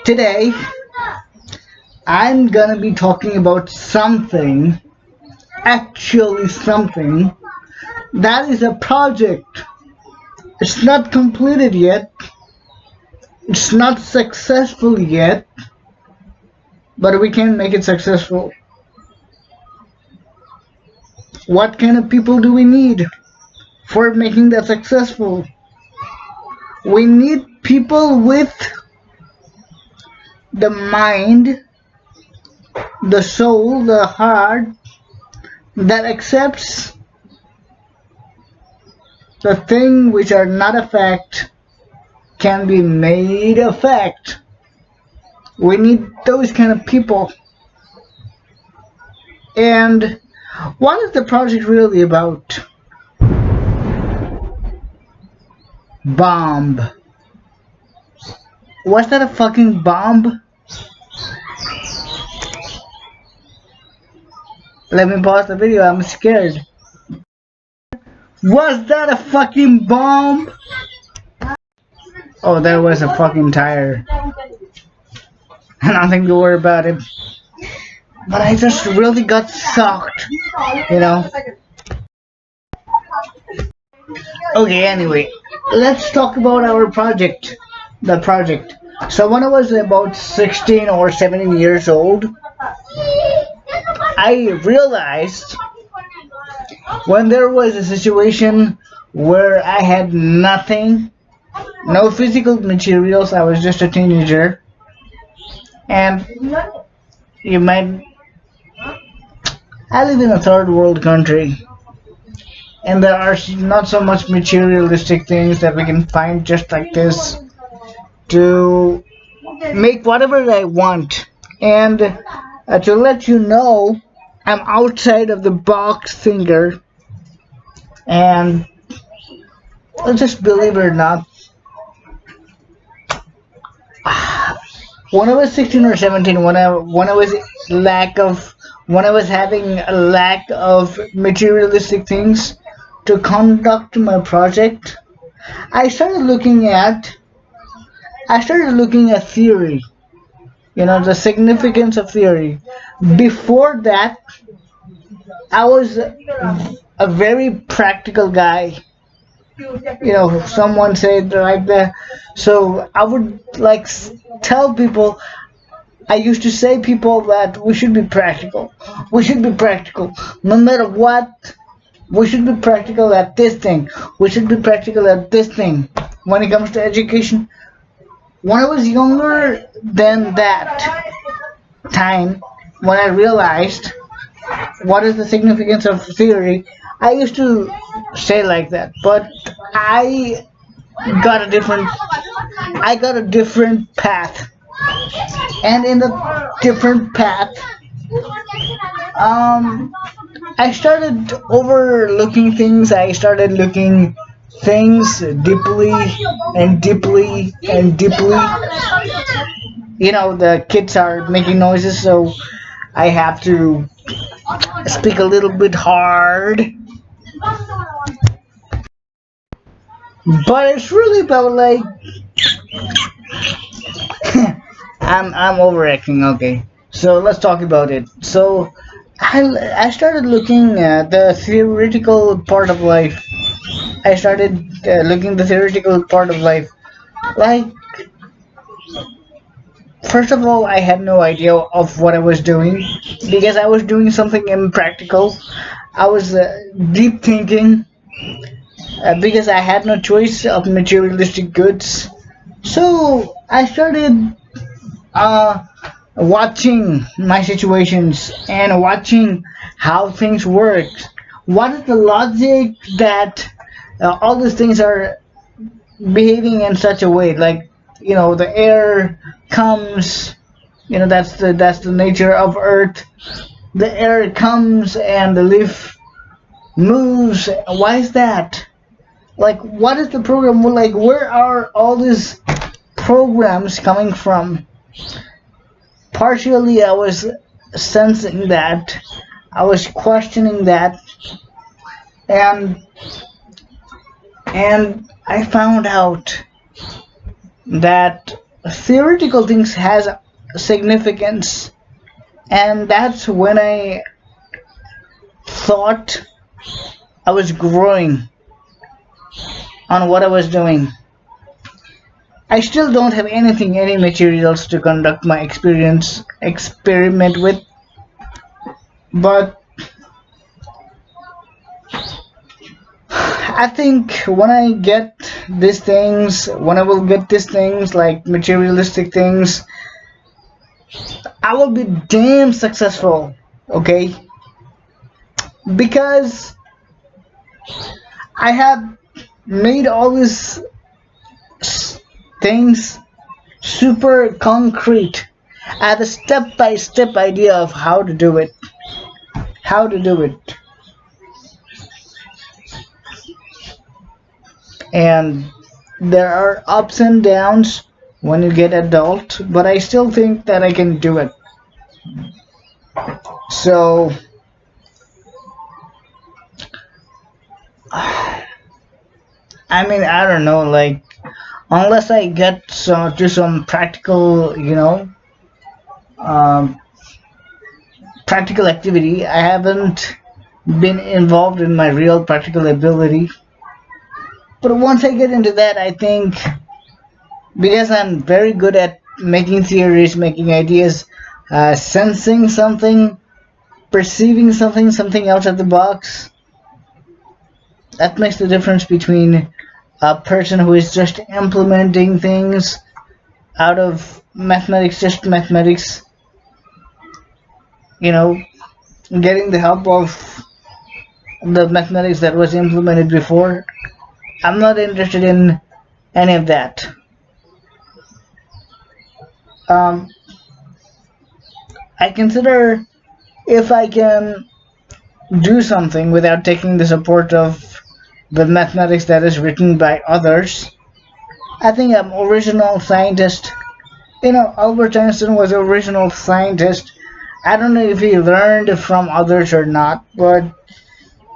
Today, I'm gonna be talking about something, actually something, that is a project. It's not completed yet, it's not successful yet, but we can make it successful. What kind of people do we need for making that successful? We need people with the mind, the soul, the heart that accepts the thing which are not a fact can be made a fact. We need those kind of people. And what is the project really about? Bomb. Was that a fucking bomb? Let me pause the video, I'm scared. Was that a fucking bomb? Oh, there was a fucking tire. Nothing to worry about it. But I just really got shocked, you know. Okay, anyway, let's talk about our project. The project. So when I was about 16 or 17 years old, I realized when there was a situation where I had nothing, no physical materials, I was just a teenager, and you might, I live in a third world country, and there are not so much materialistic things that we can find just like this to make whatever I want. And to let you know, I'm outside of the box thinker, and just believe it or not, when I was 16 or 17, when I was having a lack of materialistic things to conduct my project, I started looking at theory, the significance of theory. Before that, I was a very practical guy. Someone said like that. So I would tell people. I used to say people that we should be practical. We should be practical, no matter what. We should be practical at this thing. We should be practical at this thing. When it comes to education, when I was younger than that time, when I realized what is the significance of theory, I used to say like that, but I got a different path, and in the different path, I started overlooking things. I started looking things deeply and deeply and deeply. The kids are making noises, so I have to speak a little bit hard. But it's really about I'm overacting. Okay, so let's talk about it. So I started looking at the theoretical part of life. I started looking the theoretical part of life. Like, first of all, I had no idea of what I was doing because I was doing something impractical. I was deep thinking because I had no choice of materialistic goods. So I started uh, watching my situations and watching how things work. What is the logic that all these things are behaving in such a way? Like, the air comes. That's the nature of Earth. The air comes and the leaf moves. Why is that? Like, what is the program? Like, where are all these programs coming from? Partially, I was sensing that. I was questioning that, and I found out that theoretical things has significance, and that's when I thought I was growing on what I was doing. I still don't have anything, any materials to conduct my experience experiment with, but I think when I get these things, when I will get these things like materialistic things, I will be damn successful, okay? Because I have made all these things super concrete. I have a step-by-step idea of how to do it. How to do it. And there are ups and downs when you get adult, but I still think that I can do it. So I mean, I don't know, like unless I get to some practical, um, practical activity, I haven't been involved in my real practical ability. But once I get into that, I think because I'm very good at making theories, making ideas, sensing something, perceiving something, something out of the box, that makes the difference between a person who is just implementing things out of mathematics, just mathematics, you know, getting the help of the mathematics that was implemented before. I'm not interested in any of that. Um, I consider if I can do something without taking the support of the mathematics that is written by others, I think I'm original scientist. Albert Einstein was an original scientist. I don't know if he learned from others or not, but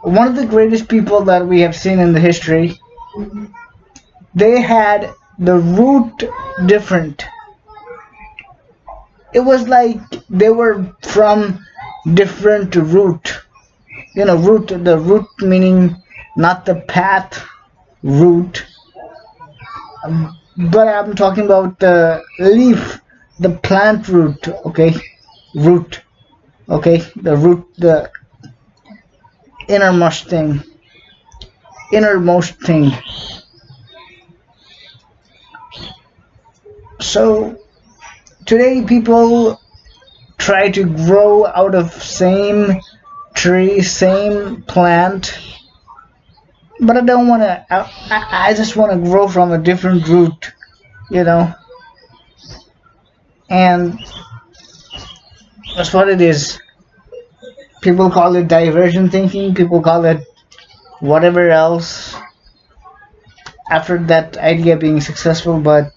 one of the greatest people that we have seen in the history, they had the root different. It was like they were from different root. Root, the root meaning not the path root, but I'm talking about the leaf, the plant root, okay? Root, okay? The root, the innermost thing. Innermost thing. So, today people try to grow out of same tree, same plant, but I don't want to. I just want to grow from a different root, you know. And that's what it is. People call it divergent thinking. People call it whatever else. After that idea being successful, but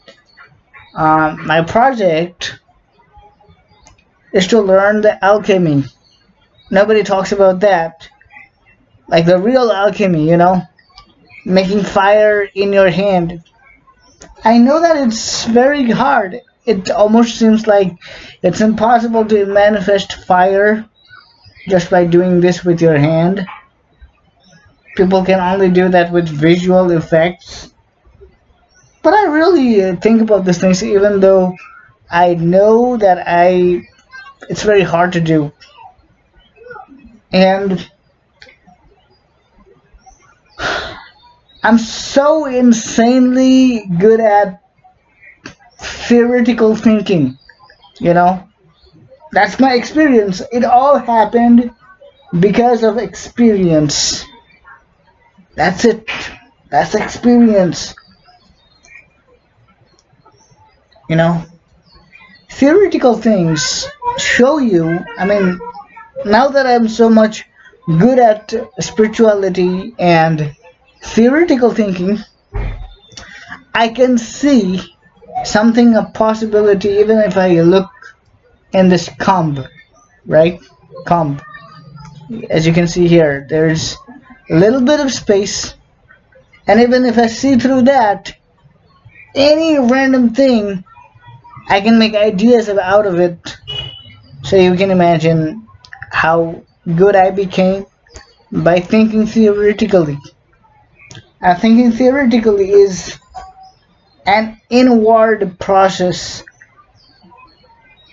my project is to learn the alchemy. Nobody talks about that. Like the real alchemy, making fire in your hand. I know that it's very hard. It almost seems like it's impossible to manifest fire just by doing this with your hand. People can only do that with visual effects. But I really think about these things even though I know that it's very hard to do. And I'm so insanely good at theoretical thinking, That's my experience. It all happened because of experience. That's it. That's experience. Theoretical things show you, now that I'm so much good at spirituality and theoretical thinking, I can see something, a possibility, even if I look in this comb, right? Comb. As you can see here, there's a little bit of space, and even if I see through that, any random thing I can make ideas out of it. So you can imagine how good I became by thinking theoretically. Thinking theoretically is an inward process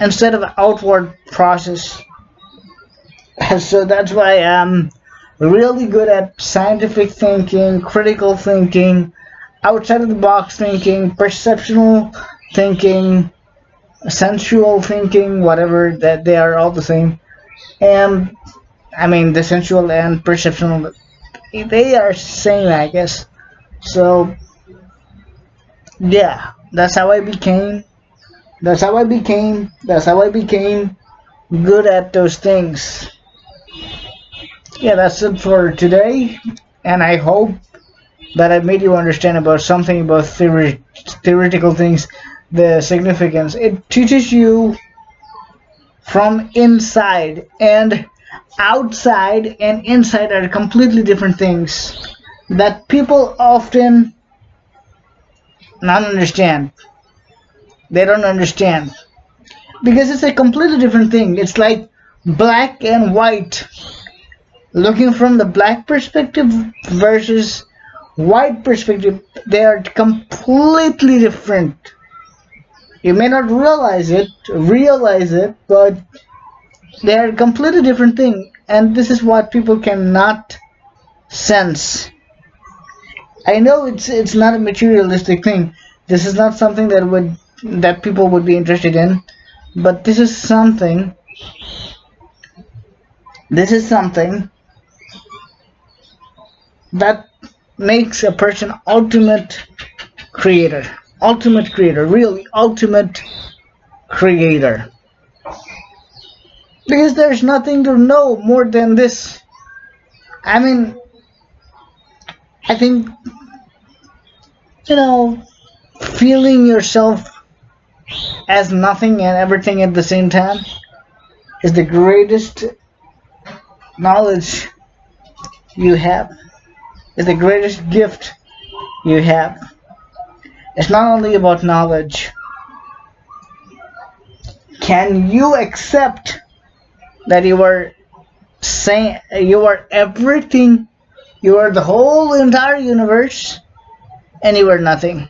instead of outward process. So that's why I'm really good at scientific thinking, critical thinking, outside of the box thinking, perceptual thinking, sensual thinking, whatever, that they are all the same. And I mean, the sensual and perceptual, they are same, I guess. So yeah, that's how I became. That's how I became. That's how I became good at those things. Yeah, that's it for today, and I hope that I made you understand about something about theoretical things, the significance. It teaches you from inside, and outside and inside are completely different things that people often not understand. They don't understand because it's a completely different thing. It's like black and white. Looking from the black perspective versus white perspective, they are completely different. You may not realize it, but they are a completely different thing, and this is what people cannot sense. I know it's not a materialistic thing. This is not something that people would be interested in, but this is something that makes a person ultimate creator, really ultimate creator. Because there's nothing to know more than this. I mean, I think, you know, feeling yourself as nothing and everything at the same time is the greatest knowledge you have, is the greatest gift you have. It's not only about knowledge. Can you accept that you are saying you are everything, you are the whole entire universe, and you are nothing?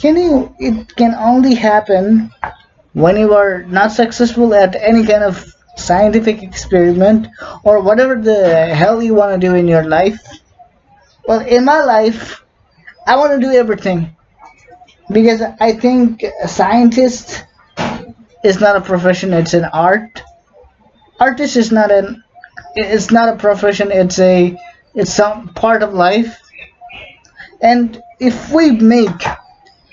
It can only happen when you are not successful at any kind of scientific experiment or whatever the hell you want to do in your life. Well, in my life, I want to do everything because I think a scientist is not a profession, it's an art. Artist is not an it's not a profession, it's some part of life. And if we make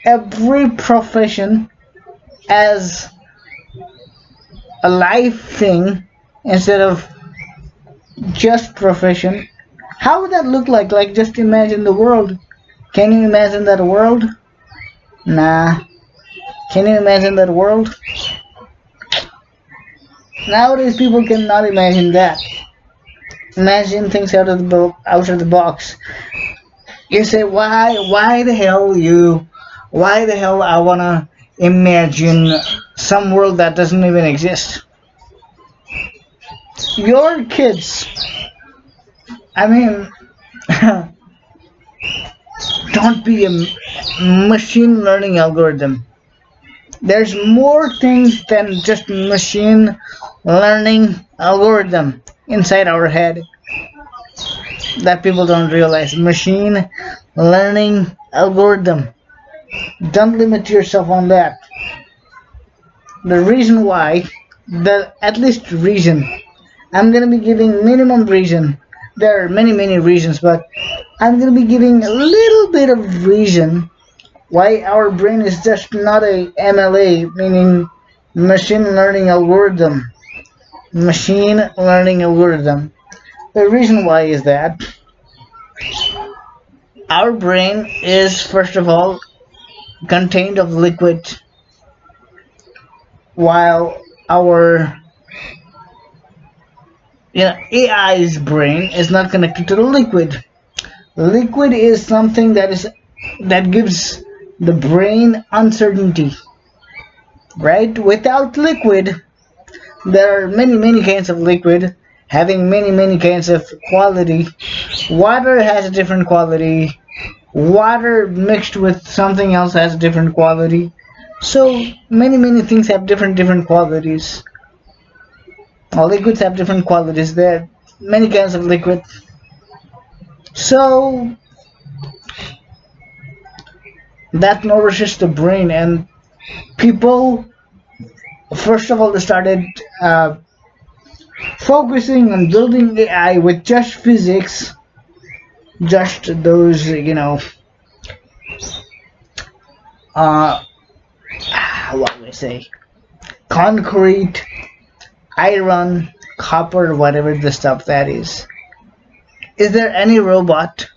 every profession as a life thing instead of just profession, how would that look like? Like, just imagine the world. Can you imagine that world? Nah. Can you imagine that world? Nowadays, people cannot imagine that. Imagine things out of the box. You say, why the hell I wanna imagine some world that doesn't even exist? Your kids, I mean, don't be a machine learning algorithm. There's more things than just machine learning algorithm inside our head that people don't realize. Machine learning algorithm. Don't limit yourself on that. The reason why, the at least reason, I'm gonna be giving minimum reason. There are many reasons, but I'm gonna be giving a little bit of reason why our brain is just not a MLA, meaning machine learning algorithm. Machine learning algorithm. The reason why is that our brain is, first of all, contained of liquid, while our AI's brain is not connected to the liquid. Liquid is something that gives the brain uncertainty. right? Without liquid, there are many kinds of liquid having many kinds of quality. Water has a different quality. Water mixed with something else has a different quality. So many things have different qualities. All liquids have different qualities. There are many kinds of liquid. So that nourishes the brain, and people, first of all, they started uh, focusing on building AI with just physics, just those, uh, what do I say, concrete, iron, copper, whatever the stuff that is. Is there any robot?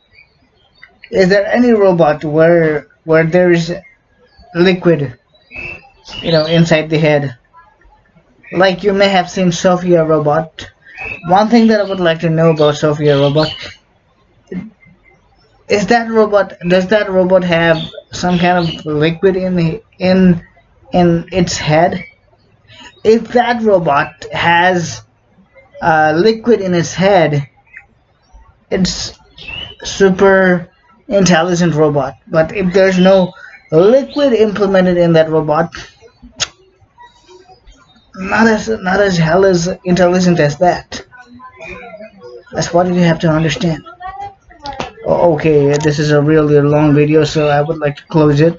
Is there any robot where there is liquid, inside the head? Like you may have seen Sophia robot. One thing that I would like to know about Sophia robot is does that robot have some kind of liquid in its head? If that robot has liquid in its head, it's super intelligent robot. But if there's no liquid implemented in that robot, not as hell as intelligent as that. That's what you have to understand. Okay, this is a really long video, so I would like to close it.